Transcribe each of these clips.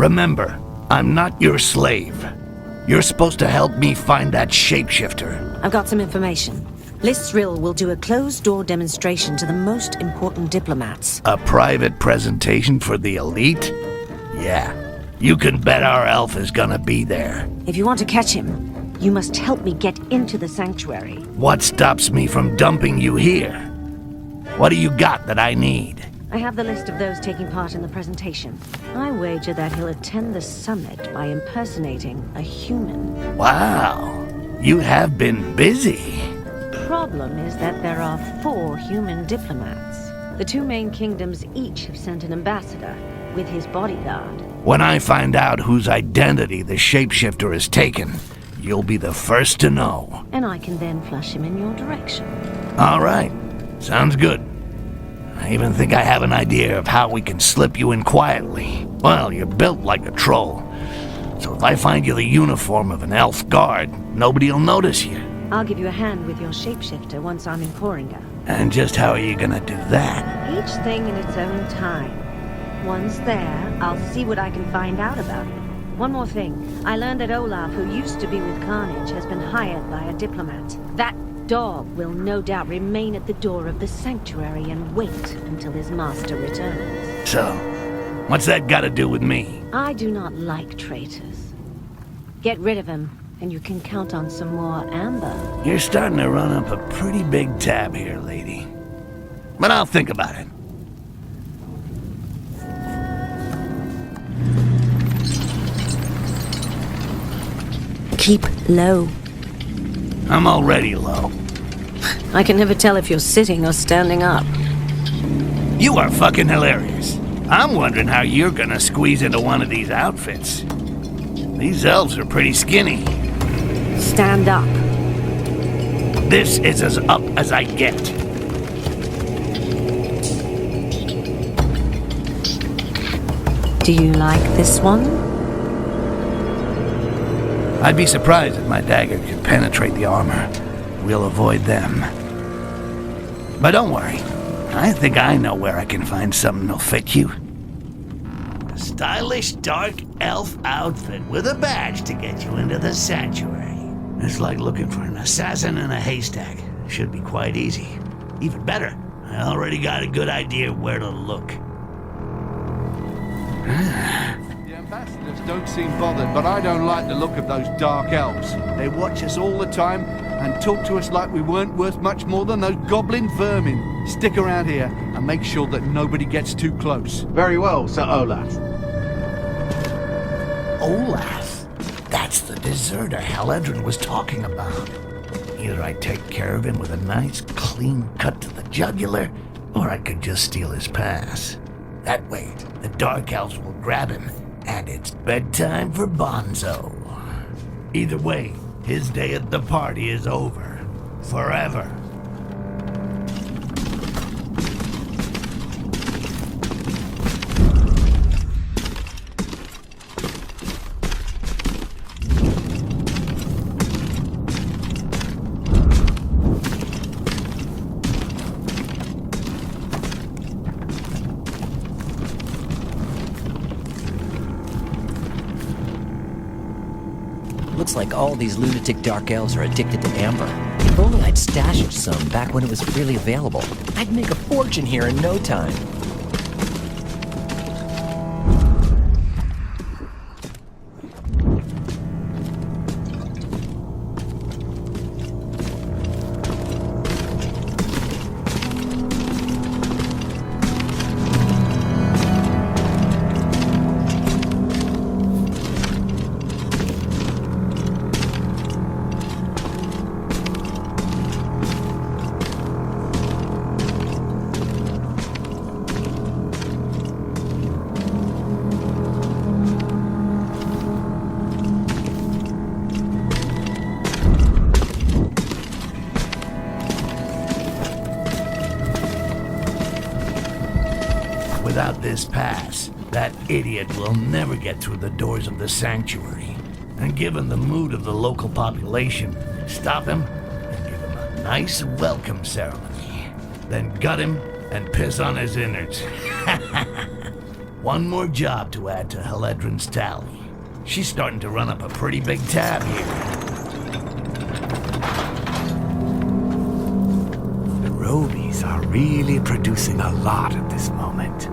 Remember, I'm not your slave. You're supposed to help me find that shapeshifter. I've got some information. Listril will do a closed-door demonstration to the most important diplomats. A private presentation for the elite? Yeah, you can bet our elf is gonna be there. If you want to catch him, you must help me get into the sanctuary. What stops me from dumping you here? What do you got that I need? I have the list of those taking part in the presentation. I wager that he'll attend the summit by impersonating a human. Wow, you have been busy. Problem is that there are 4 human diplomats. The 2 main kingdoms each have sent an ambassador with his bodyguard. When I find out whose identity the shapeshifter has taken, you'll be the first to know. And I can then flush him in your direction. All right, sounds good. I even think I have an idea of how we can slip you in quietly. Well, you're built like a troll. So if I find you the uniform of an elf guard, nobody'll notice you. I'll give you a hand with your shapeshifter once I'm in Koringa. And just how are you gonna do that? Each thing in its own time. Once there, I'll see what I can find out about it. One more thing. I learned that Olaf, who used to be with Carnage, has been hired by a diplomat. That dog will no doubt remain at the door of the sanctuary and wait until his master returns. So, what's that got to do with me? I do not like traitors. Get rid of him, and you can count on some more amber. You're starting to run up a pretty big tab here, lady. But I'll think about it. Keep low. I'm already low. I can never tell if you're sitting or standing up. You are fucking hilarious. I'm wondering how you're gonna squeeze into one of these outfits. These elves are pretty skinny. Stand up. This is as up as I get. Do you like this one? I'd be surprised if my dagger could penetrate the armor. We'll avoid them. But don't worry. I think I know where I can find something that'll fit you. A stylish dark elf outfit with a badge to get you into the sanctuary. It's like looking for an assassin in a haystack. Should be quite easy. Even better, I already got a good idea where to look. The ambassadors don't seem bothered, but I don't like the look of those dark elves. They watch us all the time and talk to us like we weren't worth much more than those goblin vermin. Stick around here and make sure that nobody gets too close. Very well, Sir Olaf. Olaf? That's the deserter Haledrin was talking about. Either I take care of him with a nice, clean cut to the jugular, or I could just steal his pass. That way, the Dark Elves will grab him, and it's bedtime for Bonzo. Either way, his day at the party is over. Forever. Looks like all these lunatic dark elves are addicted to amber. If only I'd stashed some back when it was freely available. I'd make a fortune here in no time. Without this pass, that idiot will never get through the doors of the sanctuary. And given the mood of the local population, stop him and give him a nice welcome ceremony. Then gut him and piss on his innards. One more job to add to Heledrin's tally. She's starting to run up a pretty big tab here. The Robies are really producing a lot at this moment.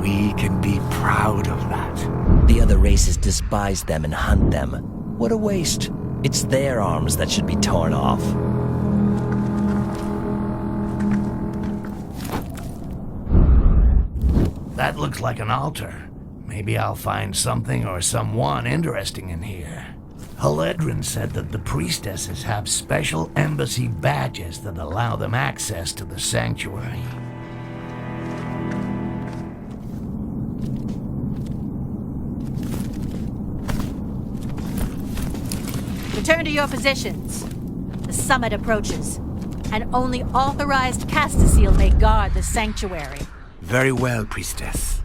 We can be proud of that. The other races despise them and hunt them. What a waste. It's their arms that should be torn off. That looks like an altar. Maybe I'll find something or someone interesting in here. Heledrin said that the priestesses have special embassy badges that allow them access to the sanctuary. Return to your positions. The summit approaches, and only authorized Castaseal may guard the sanctuary. Very well, Priestess.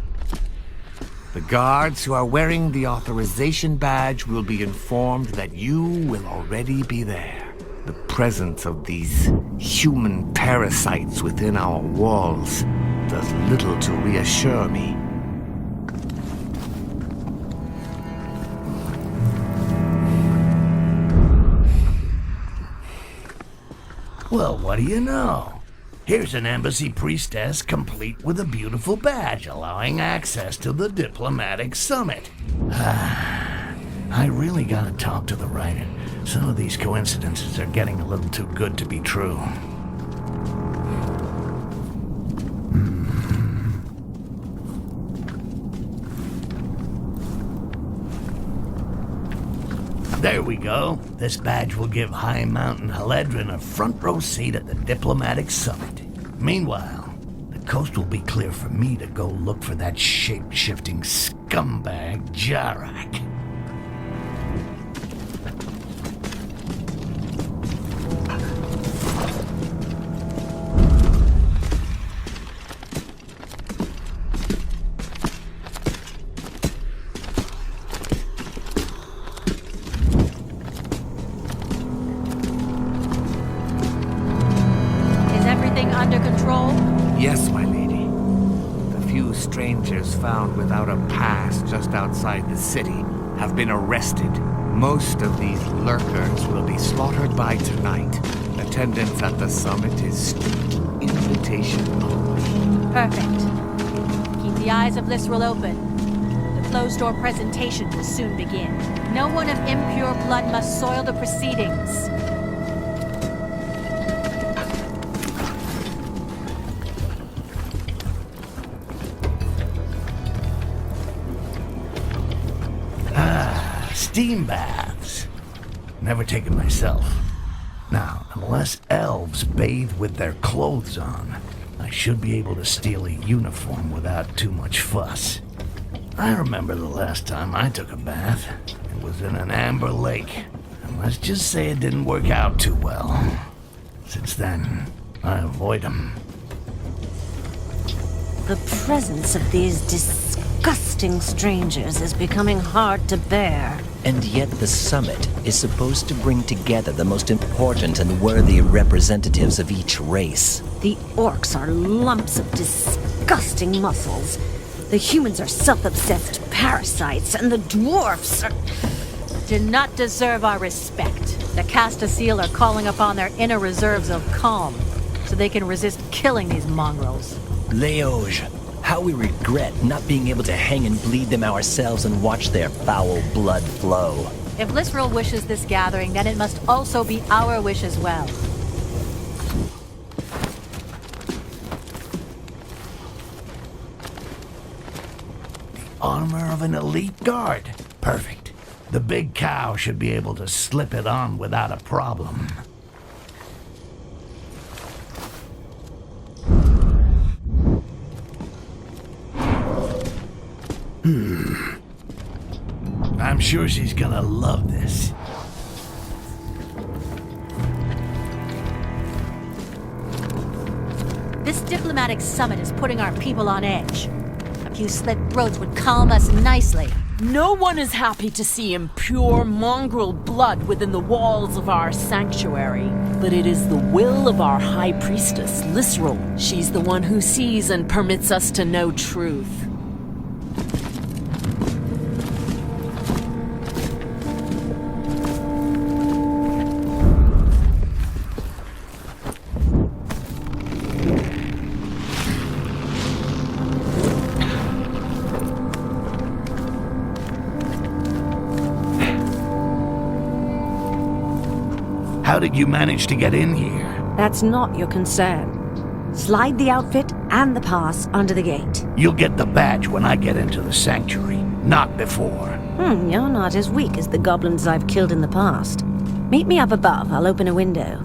The guards who are wearing the authorization badge will be informed that you will already be there. The presence of these human parasites within our walls does little to reassure me. Well, what do you know? Here's an embassy priestess complete with a beautiful badge allowing access to the diplomatic summit. I really gotta talk to the writer. Some of these coincidences are getting a little too good to be true. There we go. This badge will give High Mountain Heledrin a front row seat at the diplomatic summit. Meanwhile, the coast will be clear for me to go look for that shape-shifting scumbag Jarak. Under control? Yes, my lady. The few strangers found without a pass just outside the city have been arrested. Most of these lurkers will be slaughtered by tonight. Attendance at the summit is strict invitation only. Perfect. Keep the eyes of Lisrel open. The closed-door presentation will soon begin. No one of impure blood must soil the proceedings. Steam baths. Never taken myself. Now, unless elves bathe with their clothes on, I should be able to steal a uniform without too much fuss. I remember the last time I took a bath. It was in an amber lake. And let's just say it didn't work out too well. Since then, I avoid them. The presence of these disgusting strangers is becoming hard to bear. And yet the summit is supposed to bring together the most important and worthy representatives of each race. The orcs are lumps of disgusting muscles. The humans are self-obsessed parasites, and the dwarfs are... Do not deserve our respect. The Castaseal are calling upon their inner reserves of calm, so they can resist killing these mongrels. Leoge, how we regret not being able to hang and bleed them ourselves and watch their foul blood flow. If Lisrel wishes this gathering, then it must also be our wish as well. Armor of an elite guard. Perfect. The big cow should be able to slip it on without a problem. I'm sure she's gonna love this. This diplomatic summit is putting our people on edge. A few slit throats would calm us nicely. No one is happy to see impure mongrel blood within the walls of our sanctuary. But it is the will of our High Priestess, Lisrel. She's the one who sees and permits us to know truth. did you manage to get in here? That's not your concern. Slide the outfit and the pass under the gate. You'll get the badge when I get into the sanctuary, not before. You're not as weak as the goblins I've killed in the past. Meet me up above, I'll open a window.